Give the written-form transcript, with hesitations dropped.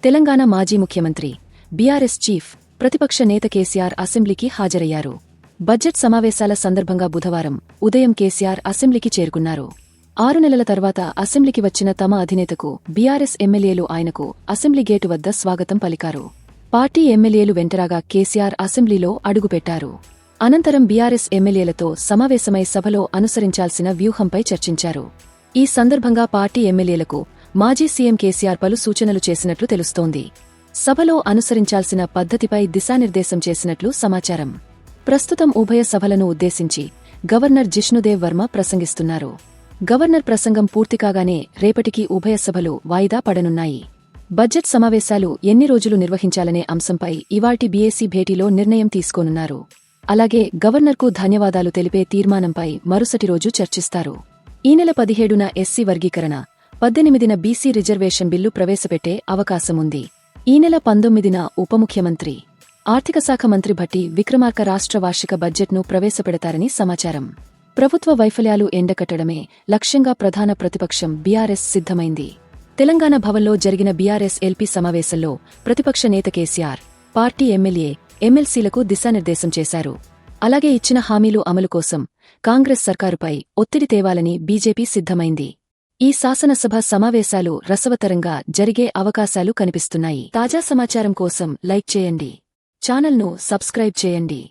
తెలంగాణ మాజీ ముఖ్యమంత్రి, BRS chief, ప్రతిపక్ష నేత కేసీఆర్ అసెంబ్లీకి హాజరయ్యారు. బడ్జెట్ సమావేశాల సందర్భంగా బుధవారం ఉదయం కేసీఆర్ అసెంబ్లీకి చేరుకున్నారు. 6 నెలల తర్వాత అసెంబ్లీకి వచ్చిన తమ అధినేతకు బీఆర్ఎస్ ఎమ్మెల్యేలు ఆయనకు అసెంబ్లీ గేటు వద్ద స్వాగతం పలికారు. పార్టీ ఎమ్మెల్యేలు వెంటరాగా కేసీఆర్ అసెంబ్లీలో అడుగుపెట్టారు. అనంతరం బీఆర్ఎస్ ఎమ్మెల్యేలతో సమావేశమై సభలో అనుసరించాల్సిన వ్యూహంపై చర్చించారు. ఈ సందర్భంగా పార్టీ ఎమ్మెల్యేలకు మాజీ సీఎం కేసీఆర్ పలు సూచనలు చేసినట్లు తెలుస్తోంది. సభలో అనుసరించాల్సిన పద్ధతిపై దిశానిర్దేశం చేసినట్లు సమాచారం. ప్రస్తుతం ఉభయ సభలను ఉద్దేశించి గవర్నర్ జిష్ణుదేవ్ వర్మ ప్రసంగిస్తున్నారు. గవర్నర్ ప్రసంగం పూర్తికాగానే రేపటికి ఉభయ సభలు వాయిదా పడనున్నాయి. బడ్జెట్ సమావేశాలు ఎన్ని రోజులు నిర్వహించాలనే అంశంపై ఇవాల్టి బీఏసీ భేటీలో నిర్ణయం తీసుకోనున్నారు. అలాగే గవర్నర్కు ధన్యవాదాలు తెలిపే తీర్మానంపై మరుసటి రోజు చర్చిస్తారు. ఈ నెల 17న ఎస్సీ వర్గీకరణ, 18న బీసీ రిజర్వేషన్ బిల్లు ప్రవేశపెట్టే అవకాశముంది. ఈ నెల 19న ఉప ముఖ్యమంత్రి, ఆర్థిక శాఖ మంత్రి భట్టి విక్రమార్క రాష్ట్ర వార్షిక బడ్జెట్ను ప్రవేశపెడతారని సమాచారం. ప్రభుత్వ వైఫల్యాలు ఎండకట్టడమే లక్ష్యంగా ప్రధాన ప్రతిపక్షం బీఆర్ఎస్ సిద్ధమైంది. తెలంగాణ భవన్లో జరిగిన బీఆర్ఎస్ ఎల్పీ సమావేశంలో ప్రతిపక్ష నేత కేసీఆర్ పార్టీ ఎమ్మెల్యే, ఎమ్మెల్సీలకు దిశానిర్దేశం చేశారు. అలాగే ఇచ్చిన హామీలు అమలు కోసం కాంగ్రెస్ సర్కారుపై ఒత్తిడి తేవాలని బీజేపీ సిద్ధమైంది. ఈ శాసనసభ సమావేశాలు రసవత్తరంగా జరిగే అవకాశాలు కనిపిస్తున్నాయి. తాజా సమాచారం కోసం లైక్ చేయండి. ఛానల్ను సబ్స్క్రైబ్ చేయండి.